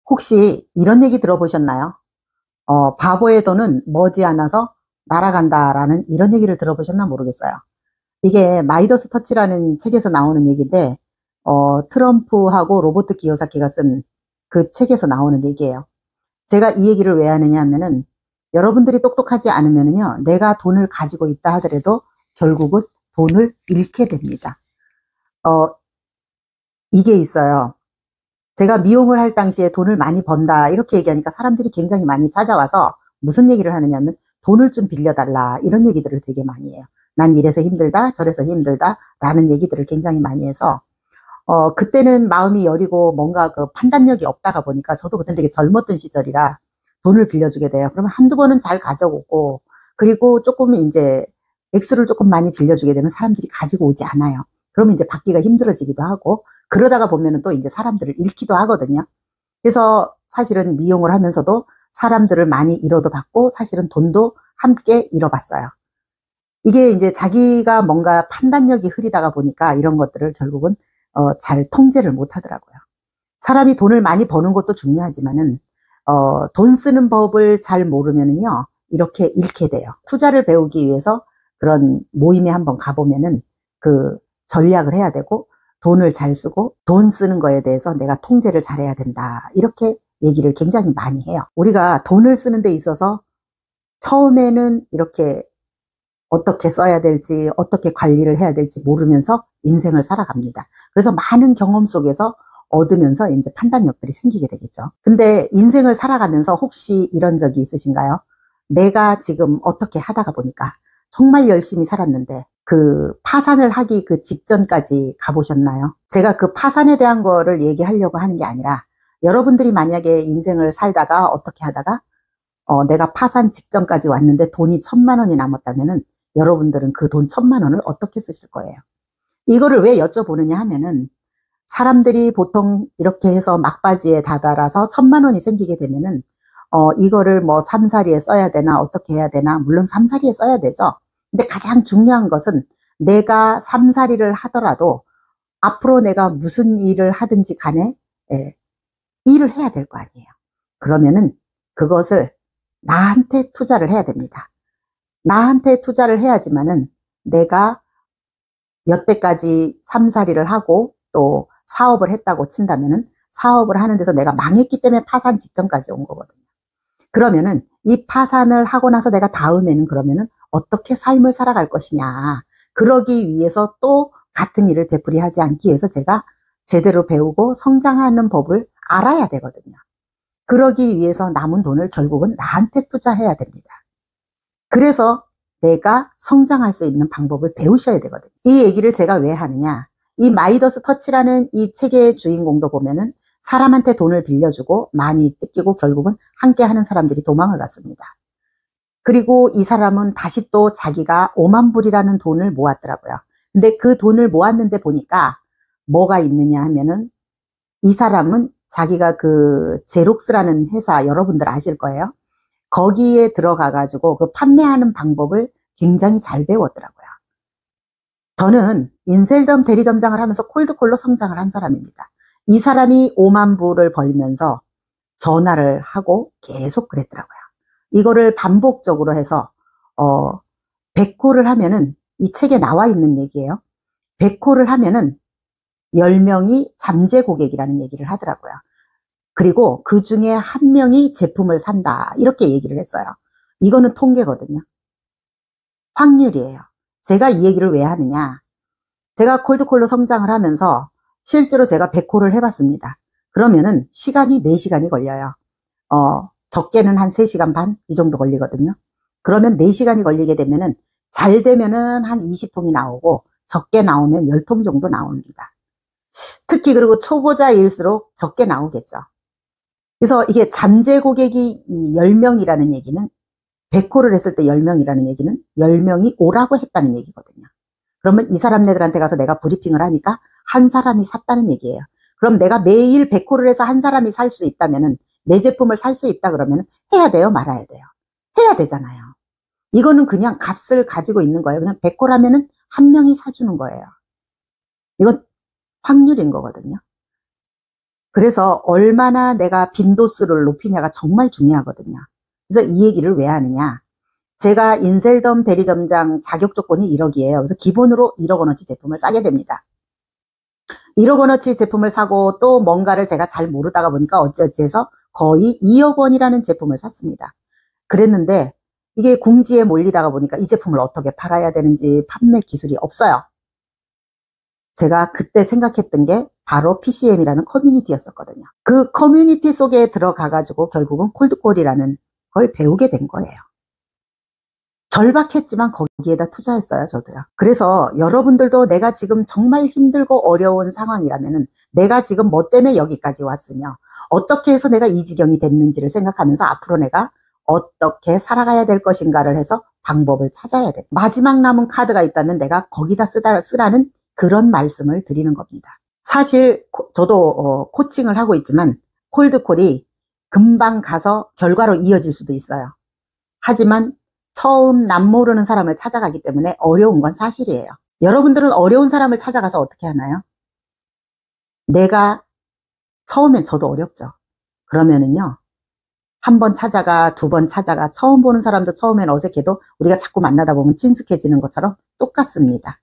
혹시 이런 얘기 들어보셨나요? 바보의 돈은 머지않아서 날아간다라는 이런 얘기를 들어보셨나 모르겠어요. 이게 마이더스 터치라는 책에서 나오는 얘기인데, 트럼프하고 로버트 기요사키가 쓴 그 책에서 나오는 얘기예요. 제가 이 얘기를 왜 하느냐 하면은, 여러분들이 똑똑하지 않으면은요, 내가 돈을 가지고 있다 하더라도 결국은 돈을 잃게 됩니다. 어, 이게 있어요. 제가 미용을 할 당시에 돈을 많이 번다 이렇게 얘기하니까 사람들이 굉장히 많이 찾아와서 무슨 얘기를 하느냐면 돈을 좀 빌려달라 이런 얘기들을 되게 많이 해요. 난 이래서 힘들다 저래서 힘들다 라는 얘기들을 굉장히 많이 해서 그때는 마음이 여리고 뭔가 그 판단력이 없다가 보니까 저도 그때 되게 젊었던 시절이라 돈을 빌려주게 돼요. 그러면 한두 번은 잘 가져오고 그리고 조금 이제 액수를 조금 많이 빌려주게 되면 사람들이 가지고 오지 않아요. 그러면 이제 받기가 힘들어지기도 하고 그러다가 보면은 또 이제 사람들을 잃기도 하거든요. 그래서 사실은 미용을 하면서도 사람들을 많이 잃어도 받고 사실은 돈도 함께 잃어봤어요. 이게 이제 자기가 뭔가 판단력이 흐리다가 보니까 이런 것들을 결국은 잘 통제를 못 하더라고요. 사람이 돈을 많이 버는 것도 중요하지만은 돈 쓰는 법을 잘 모르면은요 이렇게 잃게 돼요. 투자를 배우기 위해서 그런 모임에 한번 가보면은 그 전략을 해야 되고 돈을 잘 쓰고 돈 쓰는 거에 대해서 내가 통제를 잘해야 된다 이렇게 얘기를 굉장히 많이 해요. 우리가 돈을 쓰는 데 있어서 처음에는 이렇게 어떻게 써야 될지 어떻게 관리를 해야 될지 모르면서 인생을 살아갑니다. 그래서 많은 경험 속에서 얻으면서 이제 판단력들이 생기게 되겠죠. 근데 인생을 살아가면서 혹시 이런 적이 있으신가요? 내가 지금 어떻게 하다가 보니까 정말 열심히 살았는데 그 파산을 하기 그 직전까지 가보셨나요? 제가 그 파산에 대한 거를 얘기하려고 하는 게 아니라 여러분들이 만약에 인생을 살다가 어떻게 하다가 내가 파산 직전까지 왔는데 돈이 1,000만 원이 남았다면은 여러분들은 그 돈 1,000만 원을 어떻게 쓰실 거예요? 이거를 왜 여쭤보느냐 하면은 사람들이 보통 이렇게 해서 막바지에 다다라서 1,000만 원이 생기게 되면은 이거를 뭐 삼사리에 써야 되나 어떻게 해야 되나 물론 삼사리에 써야 되죠. 근데 가장 중요한 것은 내가 삼사리를 하더라도 앞으로 내가 무슨 일을 하든지 간에 일을 해야 될 거 아니에요. 그러면은 그것을 나한테 투자를 해야 됩니다. 나한테 투자를 해야지만은 내가 여태까지 삼사리를 하고 또 사업을 했다고 친다면은 사업을 하는 데서 내가 망했기 때문에 파산 직전까지 온 거거든요. 그러면은 이 파산을 하고 나서 내가 다음에는 그러면은 어떻게 삶을 살아갈 것이냐. 그러기 위해서 또 같은 일을 되풀이하지 않기 위해서 제가 제대로 배우고 성장하는 법을 알아야 되거든요. 그러기 위해서 남은 돈을 결국은 나한테 투자해야 됩니다. 그래서 내가 성장할 수 있는 방법을 배우셔야 되거든요. 이 얘기를 제가 왜 하느냐. 이 마이더스 터치라는 이 책의 주인공도 보면은 사람한테 돈을 빌려주고 많이 뜯기고 결국은 함께 하는 사람들이 도망을 갔습니다. 그리고 이 사람은 다시 또 자기가 5만 불이라는 돈을 모았더라고요. 근데 그 돈을 모았는데 보니까 뭐가 있느냐 하면은 이 사람은 자기가 그 제록스라는 회사 여러분들 아실 거예요. 거기에 들어가 가지고 그 판매하는 방법을 굉장히 잘 배웠더라고요. 저는 인셀덤 대리점장을 하면서 콜드콜로 성장을 한 사람입니다. 이 사람이 5만 불을 벌면서 전화를 하고 계속 그랬더라고요. 이거를 반복적으로 해서 100콜을 하면은 이 책에 나와 있는 얘기예요. 100콜을 하면은 10명이 잠재 고객이라는 얘기를 하더라고요. 그리고 그 중에 한 명이 제품을 산다 이렇게 얘기를 했어요. 이거는 통계거든요. 확률이에요. 제가 이 얘기를 왜 하느냐. 제가 콜드콜로 성장을 하면서 실제로 제가 100콜을 해봤습니다. 그러면은 시간이 4시간이 걸려요. 적게는 한 3시간 반 이 정도 걸리거든요. 그러면 4시간이 걸리게 되면은 잘 되면은 한 20통이 나오고 적게 나오면 10통 정도 나옵니다. 특히 그리고 초보자일수록 적게 나오겠죠. 그래서 이게 잠재 고객이 10명이라는 얘기는 100콜을 했을 때 10명이라는 얘기는 10명이 오라고 했다는 얘기거든요. 그러면 이 사람네들한테 가서 내가 브리핑을 하니까 한 사람이 샀다는 얘기예요. 그럼 내가 매일 100콜을 해서 한 사람이 살 수 있다면은 내 제품을 살 수 있다 그러면 해야 돼요, 말아야 돼요? 해야 되잖아요. 이거는 그냥 값을 가지고 있는 거예요. 그냥 100콜 하면은 한 명이 사주는 거예요. 이건 확률인 거거든요. 그래서 얼마나 내가 빈도수를 높이냐가 정말 중요하거든요. 그래서 이 얘기를 왜 하느냐. 제가 인셀덤 대리점장 자격 조건이 1억이에요. 그래서 기본으로 1억 원어치 제품을 사게 됩니다. 1억 원어치 제품을 사고 또 뭔가를 제가 잘 모르다가 보니까 어찌어찌 해서 거의 2억 원이라는 제품을 샀습니다. 그랬는데 이게 궁지에 몰리다가 보니까 이 제품을 어떻게 팔아야 되는지 판매 기술이 없어요. 제가 그때 생각했던 게 바로 PCM이라는 커뮤니티였었거든요. 그 커뮤니티 속에 들어가가지고 결국은 콜드콜이라는 걸 배우게 된 거예요. 절박했지만 거기에다 투자했어요, 저도요. 그래서 여러분들도 내가 지금 정말 힘들고 어려운 상황이라면은 내가 지금 뭐 때문에 여기까지 왔으며 어떻게 해서 내가 이 지경이 됐는지를 생각하면서 앞으로 내가 어떻게 살아가야 될 것인가를 해서 방법을 찾아야 돼. 마지막 남은 카드가 있다면 내가 거기다 쓰라는 그런 말씀을 드리는 겁니다. 사실 저도 코칭을 하고 있지만 콜드콜이 금방 가서 결과로 이어질 수도 있어요. 하지만 처음 남모르는 사람을 찾아가기 때문에 어려운 건 사실이에요. 여러분들은 어려운 사람을 찾아가서 어떻게 하나요? 내가 처음엔 저도 어렵죠. 그러면은요. 한 번 찾아가, 두 번 찾아가, 처음 보는 사람도 처음엔 어색해도 우리가 자꾸 만나다 보면 친숙해지는 것처럼 똑같습니다.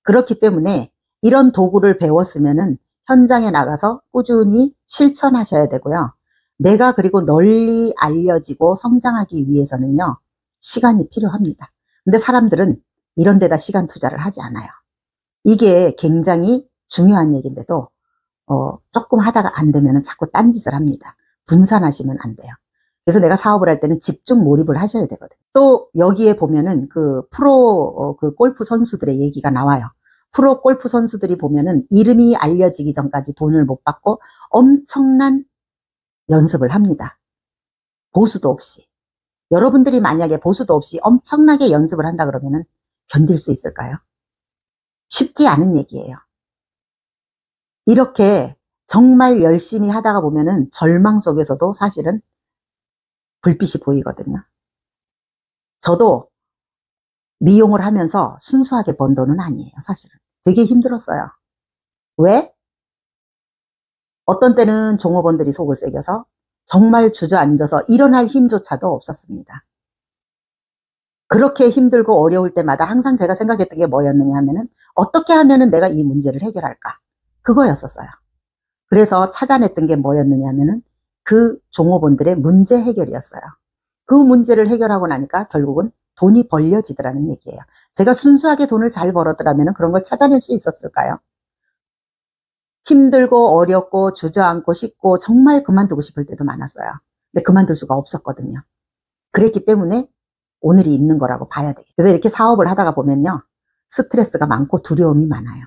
그렇기 때문에 이런 도구를 배웠으면은 현장에 나가서 꾸준히 실천하셔야 되고요. 내가 그리고 널리 알려지고 성장하기 위해서는요. 시간이 필요합니다. 근데 사람들은 이런 데다 시간 투자를 하지 않아요. 이게 굉장히 중요한 얘기인데도 조금 하다가 안 되면 자꾸 딴짓을 합니다. 분산하시면 안 돼요. 그래서 내가 사업을 할 때는 집중 몰입을 하셔야 되거든요. 또 여기에 보면은 그 프로 그 골프 선수들의 얘기가 나와요. 프로 골프 선수들이 보면은 이름이 알려지기 전까지 돈을 못 받고 엄청난 연습을 합니다. 보수도 없이. 여러분들이 만약에 보수도 없이 엄청나게 연습을 한다 그러면은 견딜 수 있을까요? 쉽지 않은 얘기예요. 이렇게 정말 열심히 하다가 보면은 절망 속에서도 사실은 불빛이 보이거든요. 저도 미용을 하면서 순수하게 번 돈은 아니에요, 사실은. 되게 힘들었어요. 왜? 어떤 때는 종업원들이 속을 새겨서 정말 주저앉아서 일어날 힘조차도 없었습니다. 그렇게 힘들고 어려울 때마다 항상 제가 생각했던 게 뭐였느냐 하면은 어떻게 하면은 내가 이 문제를 해결할까? 그거였었어요. 그래서 찾아냈던 게 뭐였느냐 하면은 그 종업원들의 문제 해결이었어요. 그 문제를 해결하고 나니까 결국은 돈이 벌려지더라는 얘기예요. 제가 순수하게 돈을 잘 벌었더라면 그런 걸 찾아낼 수 있었을까요? 힘들고 어렵고 주저앉고 싶고 정말 그만두고 싶을 때도 많았어요. 근데 그만둘 수가 없었거든요. 그랬기 때문에 오늘이 있는 거라고 봐야 돼요. 그래서 이렇게 사업을 하다가 보면요. 스트레스가 많고 두려움이 많아요.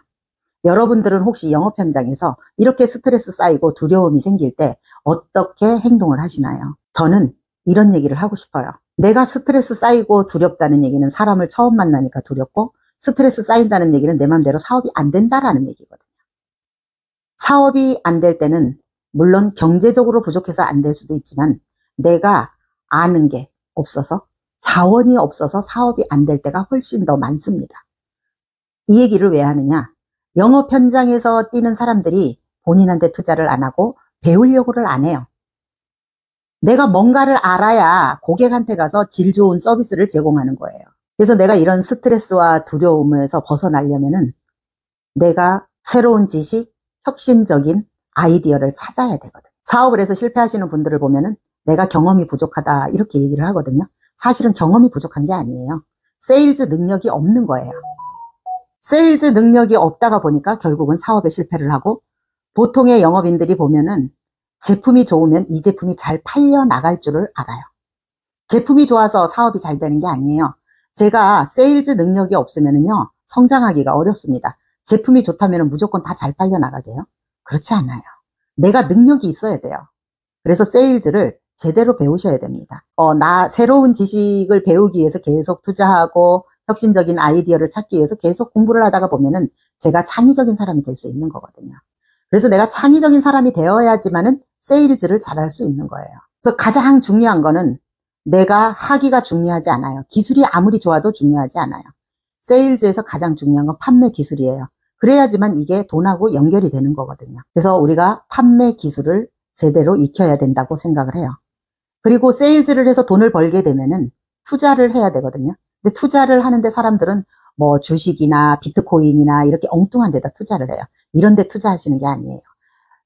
여러분들은 혹시 영업 현장에서 이렇게 스트레스 쌓이고 두려움이 생길 때 어떻게 행동을 하시나요? 저는 이런 얘기를 하고 싶어요. 내가 스트레스 쌓이고 두렵다는 얘기는 사람을 처음 만나니까 두렵고 스트레스 쌓인다는 얘기는 내 맘대로 사업이 안 된다라는 얘기거든요. 사업이 안 될 때는 물론 경제적으로 부족해서 안 될 수도 있지만 내가 아는 게 없어서 자원이 없어서 사업이 안 될 때가 훨씬 더 많습니다. 이 얘기를 왜 하느냐? 영업 현장에서 뛰는 사람들이 본인한테 투자를 안 하고 배우려고를 안 해요. 내가 뭔가를 알아야 고객한테 가서 질 좋은 서비스를 제공하는 거예요. 그래서 내가 이런 스트레스와 두려움에서 벗어나려면은 내가 새로운 지식, 혁신적인 아이디어를 찾아야 되거든요. 사업을 해서 실패하시는 분들을 보면은 내가 경험이 부족하다 이렇게 얘기를 하거든요. 사실은 경험이 부족한 게 아니에요. 세일즈 능력이 없는 거예요. 세일즈 능력이 없다가 보니까 결국은 사업에 실패를 하고 보통의 영업인들이 보면은 제품이 좋으면 이 제품이 잘 팔려 나갈 줄을 알아요. 제품이 좋아서 사업이 잘 되는 게 아니에요. 제가 세일즈 능력이 없으면은요, 성장하기가 어렵습니다. 제품이 좋다면 무조건 다 잘 팔려 나가게요? 그렇지 않아요. 내가 능력이 있어야 돼요. 그래서 세일즈를 제대로 배우셔야 됩니다. 새로운 지식을 배우기 위해서 계속 투자하고 혁신적인 아이디어를 찾기 위해서 계속 공부를 하다가 보면은 제가 창의적인 사람이 될 수 있는 거거든요. 그래서 내가 창의적인 사람이 되어야지만은 세일즈를 잘할 수 있는 거예요. 그래서 가장 중요한 거는 내가 하기가 중요하지 않아요. 기술이 아무리 좋아도 중요하지 않아요. 세일즈에서 가장 중요한 건 판매 기술이에요. 그래야지만 이게 돈하고 연결이 되는 거거든요. 그래서 우리가 판매 기술을 제대로 익혀야 된다고 생각을 해요. 그리고 세일즈를 해서 돈을 벌게 되면은 투자를 해야 되거든요. 근데 투자를 하는데 사람들은 뭐 주식이나 비트코인이나 이렇게 엉뚱한 데다 투자를 해요. 이런 데 투자하시는 게 아니에요.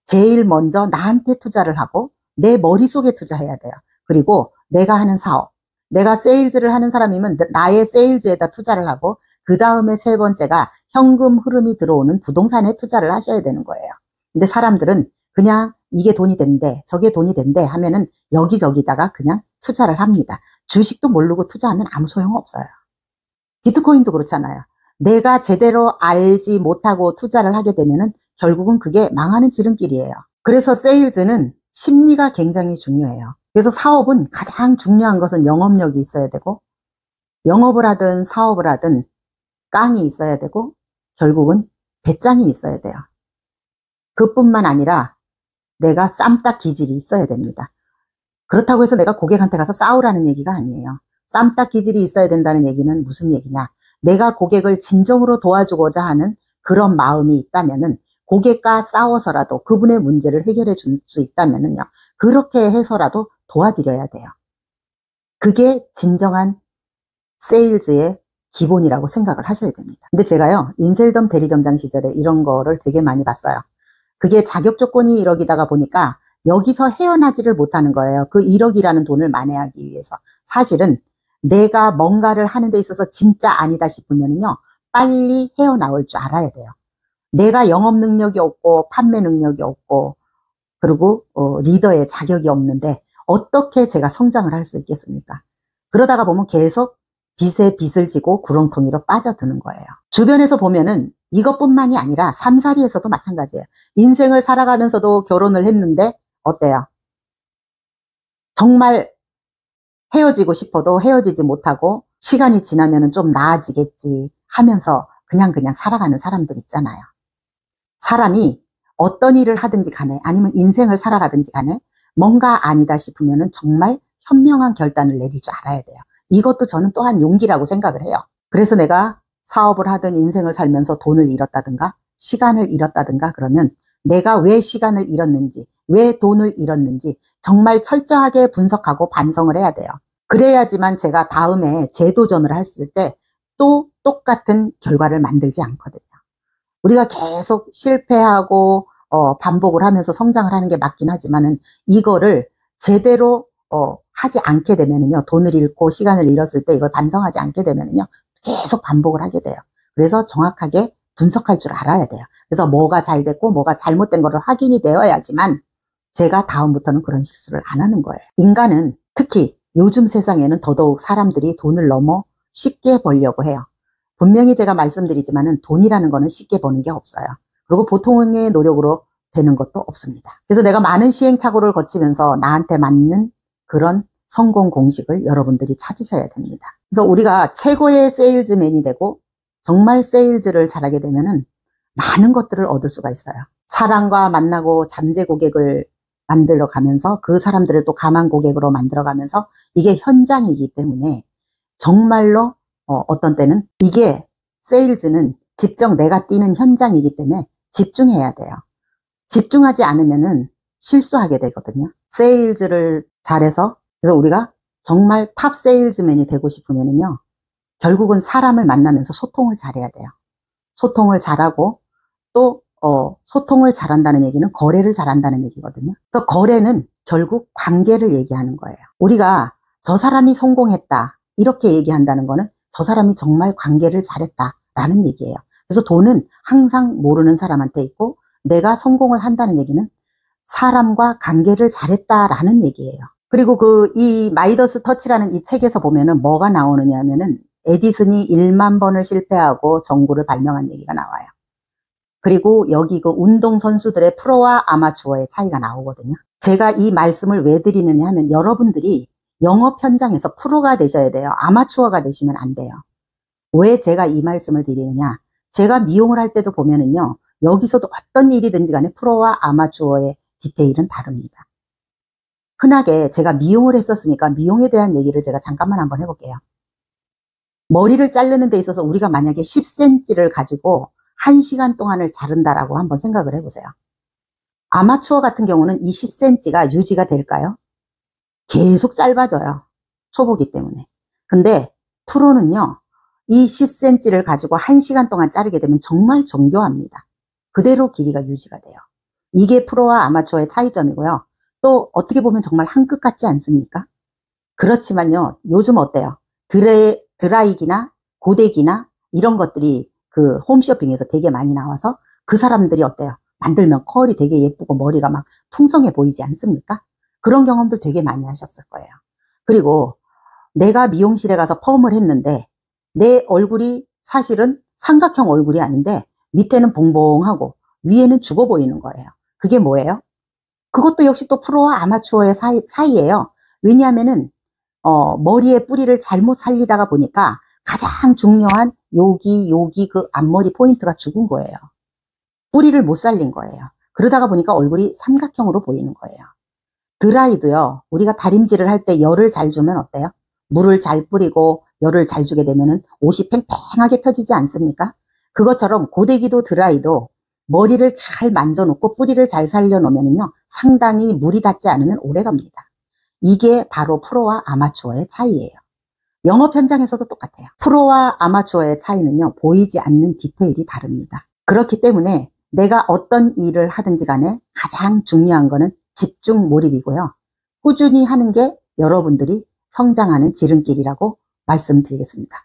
제일 먼저 나한테 투자를 하고 내 머릿속에 투자해야 돼요. 그리고 내가 하는 사업, 내가 세일즈를 하는 사람이면 나의 세일즈에다 투자를 하고 그 다음에 세 번째가 현금 흐름이 들어오는 부동산에 투자를 하셔야 되는 거예요. 근데 사람들은 그냥 이게 돈이 된대, 저게 돈이 된대 하면은 여기저기다가 그냥 투자를 합니다. 주식도 모르고 투자하면 아무 소용없어요. 비트코인도 그렇잖아요. 내가 제대로 알지 못하고 투자를 하게 되면은 결국은 그게 망하는 지름길이에요. 그래서 세일즈는 심리가 굉장히 중요해요. 그래서 사업은 가장 중요한 것은 영업력이 있어야 되고, 영업을 하든 사업을 하든 깡이 있어야 되고, 결국은 배짱이 있어야 돼요. 그뿐만 아니라 내가 쌈딱 기질이 있어야 됩니다. 그렇다고 해서 내가 고객한테 가서 싸우라는 얘기가 아니에요. 쌈딱 기질이 있어야 된다는 얘기는 무슨 얘기냐? 내가 고객을 진정으로 도와주고자 하는 그런 마음이 있다면은 고객과 싸워서라도 그분의 문제를 해결해 줄 수 있다면은요. 그렇게 해서라도 도와드려야 돼요. 그게 진정한 세일즈의 기본이라고 생각을 하셔야 됩니다. 근데 제가요, 인셀덤 대리점장 시절에 이런 거를 되게 많이 봤어요. 그게 자격 조건이 1억이다가 보니까 여기서 헤어나지를 못하는 거예요. 그 1억이라는 돈을 만회하기 위해서. 사실은 내가 뭔가를 하는 데 있어서 진짜 아니다 싶으면요, 빨리 헤어나올 줄 알아야 돼요. 내가 영업 능력이 없고 판매 능력이 없고 그리고 리더의 자격이 없는데 어떻게 제가 성장을 할 수 있겠습니까? 그러다가 보면 계속 빚에 빚을 지고 구렁텅이로 빠져드는 거예요. 주변에서 보면은 이것뿐만이 아니라 삼사리에서도 마찬가지예요. 인생을 살아가면서도 결혼을 했는데 어때요? 정말 헤어지고 싶어도 헤어지지 못하고 시간이 지나면 좀 나아지겠지 하면서 그냥 살아가는 사람들 있잖아요. 사람이 어떤 일을 하든지 간에 아니면 인생을 살아가든지 간에 뭔가 아니다 싶으면 정말 현명한 결단을 내릴 줄 알아야 돼요. 이것도 저는 또한 용기라고 생각을 해요. 그래서 내가 사업을 하든 인생을 살면서 돈을 잃었다든가 시간을 잃었다든가 그러면 내가 왜 시간을 잃었는지 왜 돈을 잃었는지 정말 철저하게 분석하고 반성을 해야 돼요. 그래야지만 제가 다음에 재도전을 했을 때 또 똑같은 결과를 만들지 않거든요. 우리가 계속 실패하고 반복을 하면서 성장을 하는 게 맞긴 하지만은 이거를 제대로 하지 않게 되면은요, 돈을 잃고 시간을 잃었을 때 이걸 반성하지 않게 되면은요, 계속 반복을 하게 돼요. 그래서 정확하게 분석할 줄 알아야 돼요. 그래서 뭐가 잘 됐고 뭐가 잘못된 거를 확인이 되어야지만 제가 다음부터는 그런 실수를 안 하는 거예요. 인간은 특히 요즘 세상에는 더더욱 사람들이 돈을 너무 쉽게 벌려고 해요. 분명히 제가 말씀드리지만은 돈이라는 거는 쉽게 버는 게 없어요. 그리고 보통의 노력으로 되는 것도 없습니다. 그래서 내가 많은 시행착오를 거치면서 나한테 맞는 그런 성공 공식을 여러분들이 찾으셔야 됩니다. 그래서 우리가 최고의 세일즈맨이 되고 정말 세일즈를 잘하게 되면은 많은 것들을 얻을 수가 있어요. 사람과 만나고 잠재 고객을 만들어 가면서 그 사람들을 또 가만 고객으로 만들어 가면서 이게 현장이기 때문에 정말로 어떤 때는 이게 세일즈는 직접 내가 뛰는 현장이기 때문에 집중해야 돼요. 집중하지 않으면은 실수하게 되거든요. 세일즈를 잘해서 그래서 우리가 정말 탑 세일즈맨이 되고 싶으면은요, 결국은 사람을 만나면서 소통을 잘해야 돼요. 소통을 잘하고 또 소통을 잘한다는 얘기는 거래를 잘한다는 얘기거든요. 그래서 거래는 결국 관계를 얘기하는 거예요. 우리가 저 사람이 성공했다 이렇게 얘기한다는 거는 저 사람이 정말 관계를 잘했다라는 얘기예요. 그래서 돈은 항상 모르는 사람한테 있고 내가 성공을 한다는 얘기는 사람과 관계를 잘했다라는 얘기예요. 그리고 이 마이더스 터치라는 이 책에서 보면은 뭐가 나오느냐 하면은 에디슨이 1만 번을 실패하고 전구를 발명한 얘기가 나와요. 그리고 여기 그 운동선수들의 프로와 아마추어의 차이가 나오거든요. 제가 이 말씀을 왜 드리느냐 하면 여러분들이 영업 현장에서 프로가 되셔야 돼요. 아마추어가 되시면 안 돼요. 왜 제가 이 말씀을 드리느냐? 제가 미용을 할 때도 보면은요, 여기서도 어떤 일이든지 간에 프로와 아마추어의 디테일은 다릅니다. 흔하게 제가 미용을 했었으니까 미용에 대한 얘기를 제가 잠깐만 한번 해볼게요. 머리를 자르는 데 있어서 우리가 만약에 10cm를 가지고 1시간 동안을 자른다라고 한번 생각을 해보세요. 아마추어 같은 경우는 이 10cm가 유지가 될까요? 계속 짧아져요. 초보기 때문에. 근데 프로는요, 이 10cm를 가지고 1시간 동안 자르게 되면 정말 정교합니다. 그대로 길이가 유지가 돼요. 이게 프로와 아마추어의 차이점이고요. 또 어떻게 보면 정말 한 끗 같지 않습니까? 그렇지만요, 요즘 어때요? 드라이기나 고데기나 이런 것들이 그 홈쇼핑에서 되게 많이 나와서 그 사람들이 어때요? 만들면 컬이 되게 예쁘고 머리가 막 풍성해 보이지 않습니까? 그런 경험들 되게 많이 하셨을 거예요. 그리고 내가 미용실에 가서 펌을 했는데 내 얼굴이 사실은 삼각형 얼굴이 아닌데 밑에는 봉봉하고 위에는 죽어 보이는 거예요. 그게 뭐예요? 그것도 역시 또 프로와 아마추어의 차이예요. 왜냐하면은 머리의 뿌리를 잘못 살리다가 보니까 가장 중요한 여기 그 앞머리 포인트가 죽은 거예요. 뿌리를 못 살린 거예요. 그러다가 보니까 얼굴이 삼각형으로 보이는 거예요. 드라이도요, 우리가 다림질을 할 때 열을 잘 주면 어때요? 물을 잘 뿌리고 열을 잘 주게 되면은 옷이 팽팽하게 펴지지 않습니까? 그것처럼 고데기도 드라이도 머리를 잘 만져놓고 뿌리를 잘 살려놓으면요, 상당히 물이 닿지 않으면 오래 갑니다. 이게 바로 프로와 아마추어의 차이예요. 영업 현장에서도 똑같아요. 프로와 아마추어의 차이는요, 보이지 않는 디테일이 다릅니다. 그렇기 때문에 내가 어떤 일을 하든지 간에 가장 중요한 거는 집중 몰입이고요. 꾸준히 하는 게 여러분들이 성장하는 지름길이라고 말씀드리겠습니다.